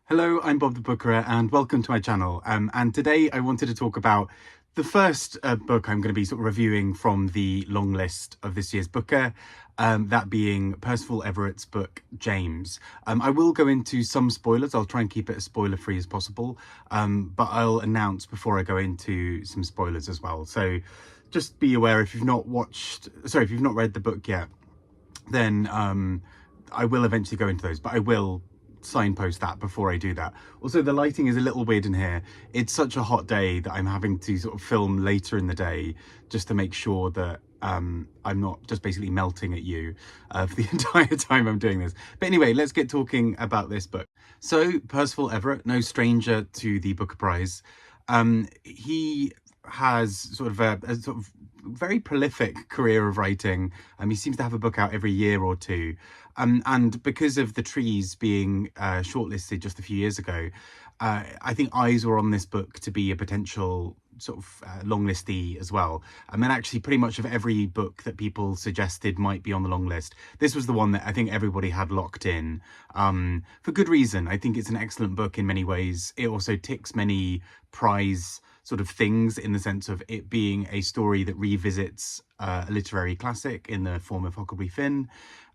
Hello, I'm Bob the Booker and welcome to my channel. And today I wanted to talk about the first book I'm going to be sort of reviewing from the long list of this year's Booker, that being Percival Everett's book, James. I will go into some spoilers. I'll try and keep it as spoiler-free as possible, but I'll announce before I go into some spoilers as well. So just be aware if you've not read the book yet, then I will eventually go into those, but I will signpost that before I do that. Also, the lighting is a little weird in here. It's such a hot day that I'm having to sort of film later in the day just to make sure that I'm not just basically melting at you for the entire time I'm doing this. But anyway, let's get talking about this book. So Percival Everett, no stranger to the Booker Prize. He has sort of a sort of very prolific career of writing. He seems to have a book out every year or two. And because of The Trees being shortlisted just a few years ago, I think eyes were on this book to be a potential sort of long listee as well. And actually pretty much of every book that people suggested might be on the long list, this was the one that I think everybody had locked in, for good reason. I think it's an excellent book in many ways. It also ticks many prize sort of things in the sense of it being a story that revisits a literary classic in the form of Huckleberry Finn,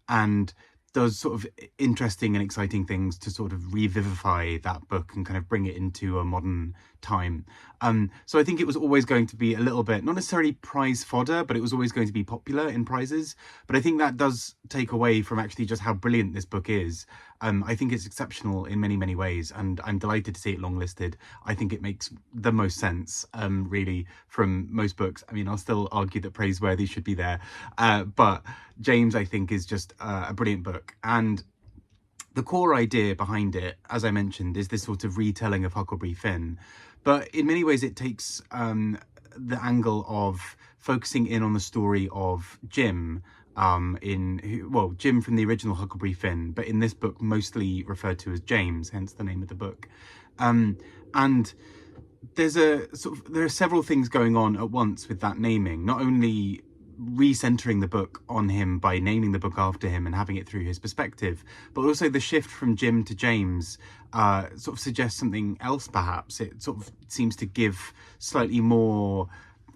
and does sort of interesting and exciting things to sort of revivify that book and kind of bring it into a modern time. So I think it was always going to be a little bit, not necessarily prize fodder, but it was always going to be popular in prizes. But I think that does take away from actually just how brilliant this book is. I think it's exceptional in many, many ways, and I'm delighted to see it longlisted. I think it makes the most sense, really, from most books. I mean, I'll still argue that Praiseworthy should be there, but James, I think, is just a brilliant book. And the core idea behind it, as I mentioned, is this sort of retelling of Huckleberry Finn. But in many ways, it takes the angle of focusing in on the story of Jim, Jim from the original Huckleberry Finn, but in this book mostly referred to as James, hence the name of the book. And there are several things going on at once with that naming. Not only recentering the book on him by naming the book after him and having it through his perspective, but also the shift from Jim to James sort of suggests something else. Perhaps it sort of seems to give slightly more,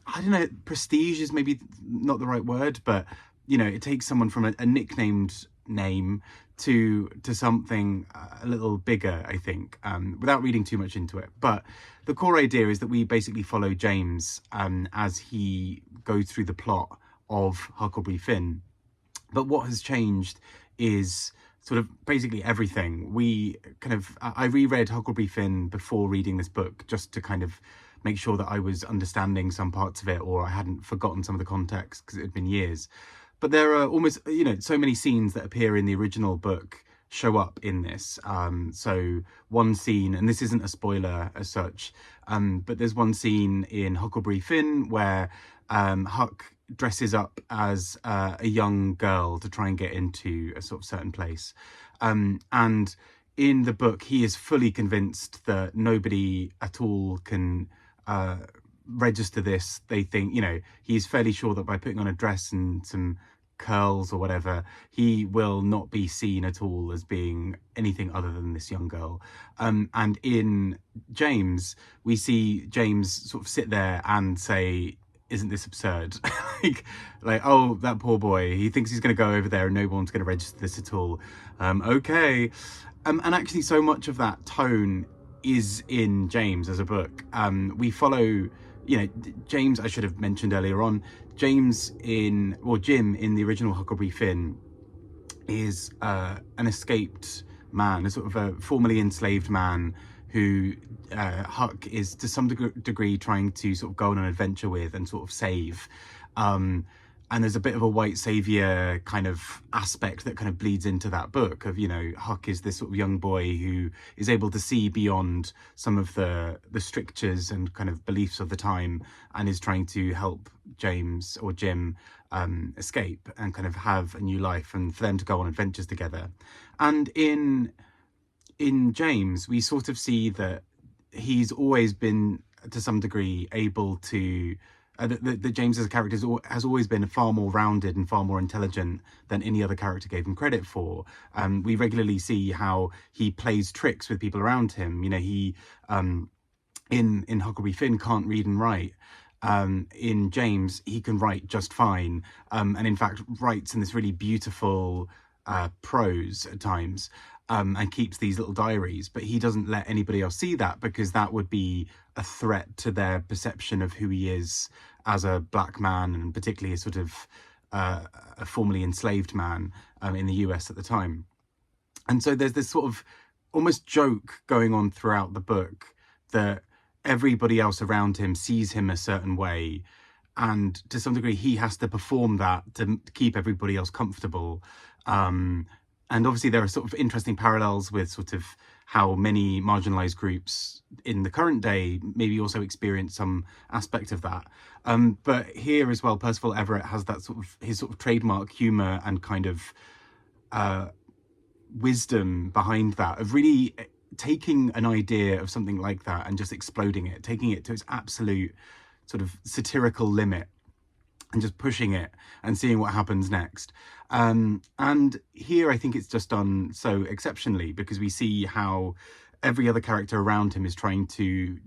I don't know, prestige is maybe not the right word, but you know, it takes someone from a nicknamed name to something a little bigger, I think, without reading too much into it. But the core idea is that we basically follow James as he goes through the plot of Huckleberry Finn. But what has changed is sort of basically everything. I reread Huckleberry Finn before reading this book just to kind of make sure that I was understanding some parts of it, or I hadn't forgotten some of the context because it had been years. But there are almost, you know, so many scenes that appear in the original book show up in this. So one scene, and this isn't a spoiler as such, but there's one scene in Huckleberry Finn where Huck dresses up as a young girl to try and get into a sort of certain place. And in the book, he is fully convinced that nobody at all can register this. They think, you know, he's fairly sure that by putting on a dress and some curls or whatever, he will not be seen at all as being anything other than this young girl. And in James, we see James sort of sit there and say, isn't this absurd? like, oh, that poor boy, he thinks he's going to go over there and no one's going to register this at all. Okay. And actually so much of that tone is in James as a book. We follow, you know, James, I should have mentioned earlier on, Jim in the original Huckleberry Finn is an escaped man, a sort of a formerly enslaved man who Huck is to some degree trying to sort of go on an adventure with and sort of save. And there's a bit of a white savior kind of aspect that kind of bleeds into that book of, you know, Huck is this sort of young boy who is able to see beyond some of the strictures and kind of beliefs of the time and is trying to help James or Jim escape and kind of have a new life and for them to go on adventures together. And in James, we sort of see that he's always been to some degree able to that James as a character has always been far more rounded and far more intelligent than any other character gave him credit for. We regularly see how he plays tricks with people around him. You know, he in Huckleberry Finn can't read and write. In James, he can write just fine, and in fact writes in this really beautiful prose at times, and keeps these little diaries, but he doesn't let anybody else see that, because that would be a threat to their perception of who he is as a black man, and particularly a sort of a formerly enslaved man in the US at the time. And so there's this sort of almost joke going on throughout the book that everybody else around him sees him a certain way, and to some degree he has to perform that to keep everybody else comfortable. And obviously there are sort of interesting parallels with sort of how many marginalized groups in the current day maybe also experience some aspect of that. But here as well, Percival Everett has that sort of, his sort of trademark humor and kind of wisdom behind that, of really taking an idea of something like that and just exploding it, taking it to its absolute sort of satirical limit and just pushing it and seeing what happens next. And here I think it's just done so exceptionally, because we see how every other character around him is trying to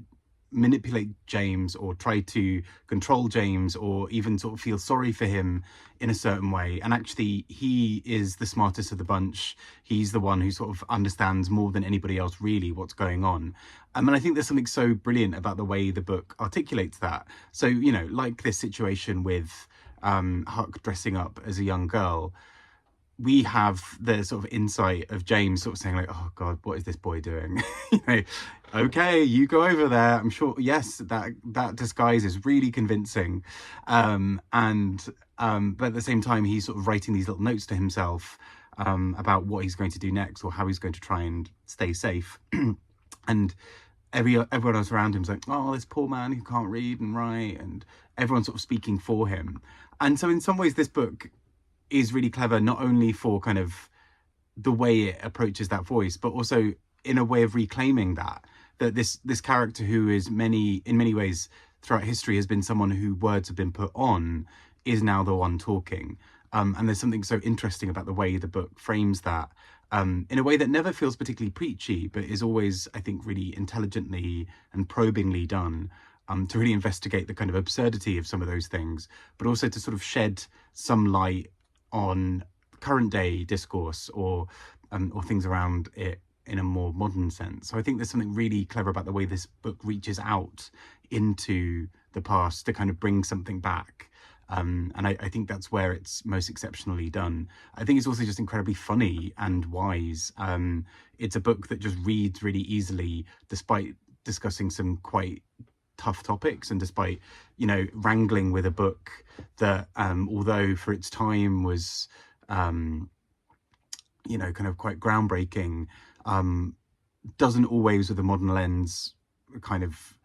manipulate James, or try to control James, or even sort of feel sorry for him in a certain way. And actually he is the smartest of the bunch. He's the one who sort of understands more than anybody else really what's going on. And I think there's something so brilliant about the way the book articulates that. So, you know, like this situation with Huck dressing up as a young girl, we have the sort of insight of James sort of saying like, oh God, what is this boy doing? You know, okay, you go over there. I'm sure, yes, that disguise is really convincing. But at the same time, he's sort of writing these little notes to himself about what he's going to do next, or how he's going to try and stay safe. And everyone else around him is like, oh, this poor man who can't read and write, and everyone's sort of speaking for him. And so in some ways, this book is really clever, not only for kind of the way it approaches that voice, but also in a way of reclaiming that this character, who is in many ways throughout history has been someone who words have been put on, is now the one talking. And there's something so interesting about the way the book frames that, in a way that never feels particularly preachy, but is always, I think, really intelligently and probingly done, to really investigate the kind of absurdity of some of those things, but also to sort of shed some light on current day discourse, or things around it in a more modern sense. So I think there's something really clever about the way this book reaches out into the past to kind of bring something back. And I think that's where it's most exceptionally done. I think it's also just incredibly funny and wise. It's a book that just reads really easily, despite discussing some quite tough topics, and despite, you know, wrangling with a book that, although for its time was, you know, kind of quite groundbreaking, doesn't always with a modern lens kind of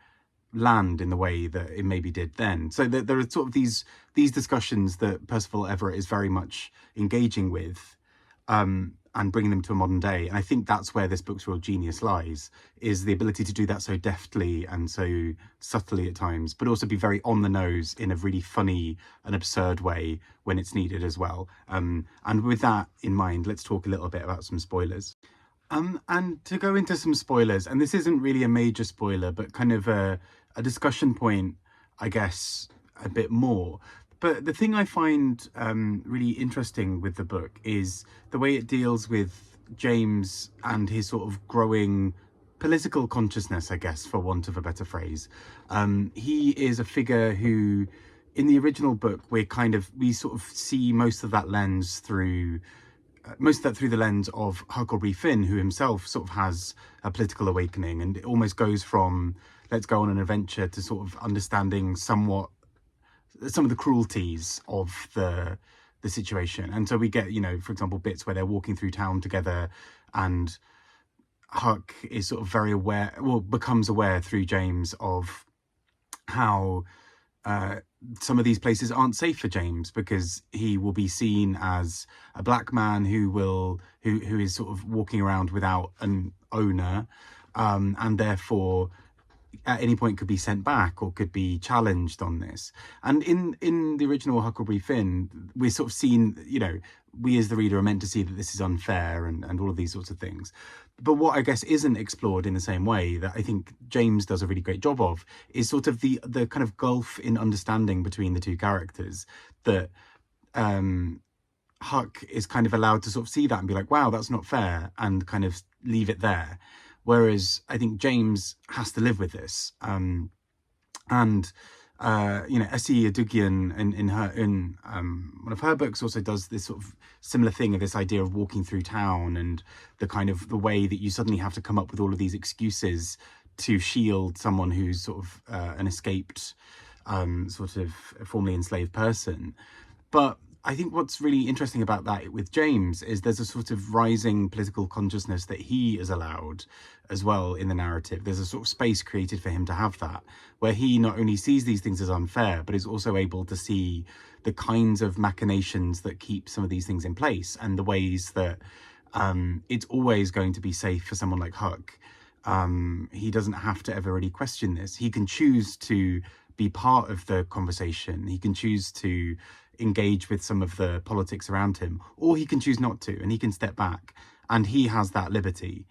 land in the way that it maybe did then. So there are sort of these discussions that Percival Everett is very much engaging with, and bringing them to a modern day. And I think that's where this book's real genius lies, is the ability to do that so deftly and so subtly at times, but also be very on the nose in a really funny and absurd way when it's needed as well. And with that in mind, let's talk a little bit about some spoilers. And to go into some spoilers, and this isn't really a major spoiler, but kind of a discussion point, I guess, a bit more. But the thing I find really interesting with the book is the way it deals with James and his sort of growing political consciousness, I guess, for want of a better phrase. He is a figure who, in the original book, we sort of see most of that through the lens of Huckleberry Finn, who himself sort of has a political awakening, and it almost goes from let's go on an adventure to sort of understanding somewhat some of the cruelties of the situation. And so we get, you know, for example, bits where they're walking through town together, and Huck is sort of very aware, well, becomes aware through James of how some of these places aren't safe for James, because he will be seen as a black man who is sort of walking around without an owner, and therefore, at any point could be sent back or could be challenged on this. And in the original Huckleberry Finn, we're sort of seen, you know, we as the reader are meant to see that this is unfair and all of these sorts of things. But what I guess isn't explored in the same way that I think James does a really great job of is sort of the kind of gulf in understanding between the two characters, that Huck is kind of allowed to sort of see that and be like, wow, that's not fair, and kind of leave it there. Whereas I think James has to live with this. And you know, Essie Adugian in one of her books also does this sort of similar thing of this idea of walking through town and the kind of the way that you suddenly have to come up with all of these excuses to shield someone who's sort of an escaped sort of formerly enslaved person. But I think what's really interesting about that with James is there's a sort of rising political consciousness that he is allowed as well in the narrative. There's a sort of space created for him to have that, where he not only sees these things as unfair, but is also able to see the kinds of machinations that keep some of these things in place, and the ways that it's always going to be safe for someone like Huck. He doesn't have to ever really question this. He can choose to be part of the conversation. He can choose to engage with some of the politics around him, or he can choose not to, and he can step back, and he has that liberty.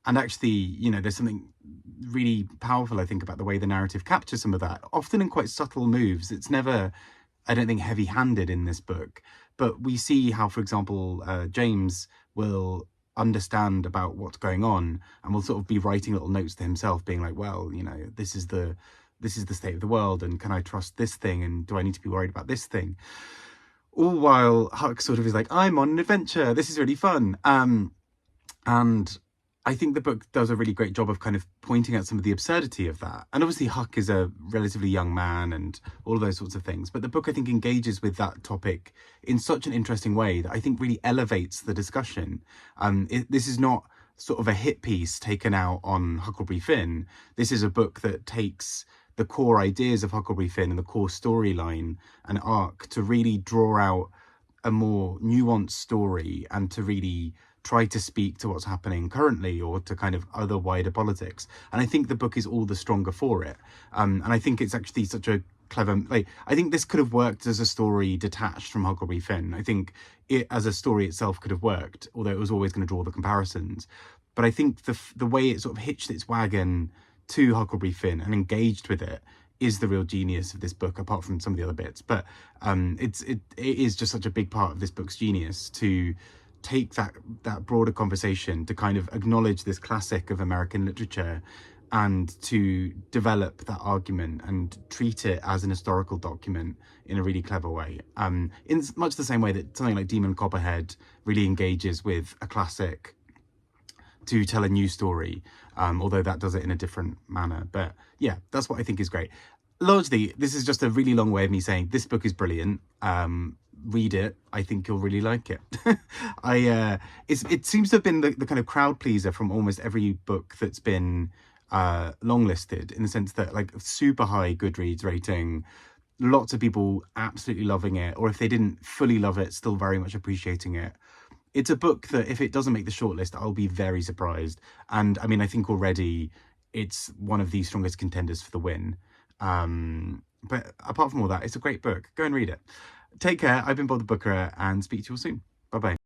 And actually, you know, there's something really powerful, I think, about the way the narrative captures some of that, often in quite subtle moves. It's never, I don't think, heavy-handed in this book, but we see how, for example, James will understand about what's going on and will sort of be writing little notes to himself, being like, well, you know, this is the state of the world, and can I trust this thing, and do I need to be worried about this thing? All while Huck sort of is like, I'm on an adventure, this is really fun. And I think the book does a really great job of kind of pointing out some of the absurdity of that. And obviously Huck is a relatively young man and all of those sorts of things. But the book, I think, engages with that topic in such an interesting way that I think really elevates the discussion. This is not sort of a hit piece taken out on Huckleberry Finn. This is a book that takes the core ideas of Huckleberry Finn and the core storyline and arc to really draw out a more nuanced story and to really try to speak to what's happening currently or to kind of other wider politics. And I think the book is all the stronger for it. And I think it's actually such a clever, like, I think this could have worked as a story detached from Huckleberry Finn. I think it as a story itself could have worked, although it was always going to draw the comparisons. But I think the way it sort of hitched its wagon to Huckleberry Finn and engaged with it is the real genius of this book, apart from some of the other bits. But it is just such a big part of this book's genius to take that broader conversation, to kind of acknowledge this classic of American literature and to develop that argument and treat it as an historical document in a really clever way. In much the same way that something like Demon Copperhead really engages with a classic to tell a new story, although that does it in a different manner. But yeah, that's what I think is great. Largely, this is just a really long way of me saying this book is brilliant. Read it. I think you'll really like it. It seems to have been the kind of crowd pleaser from almost every book that's been longlisted, in the sense that, like, super high Goodreads rating, lots of people absolutely loving it, or if they didn't fully love it, still very much appreciating it. It's a book that if it doesn't make the shortlist, I'll be very surprised. And I mean, I think already it's one of the strongest contenders for the win. But apart from all that, it's a great book. Go and read it. Take care. I've been Bob the Booker, and speak to you all soon. Bye-bye.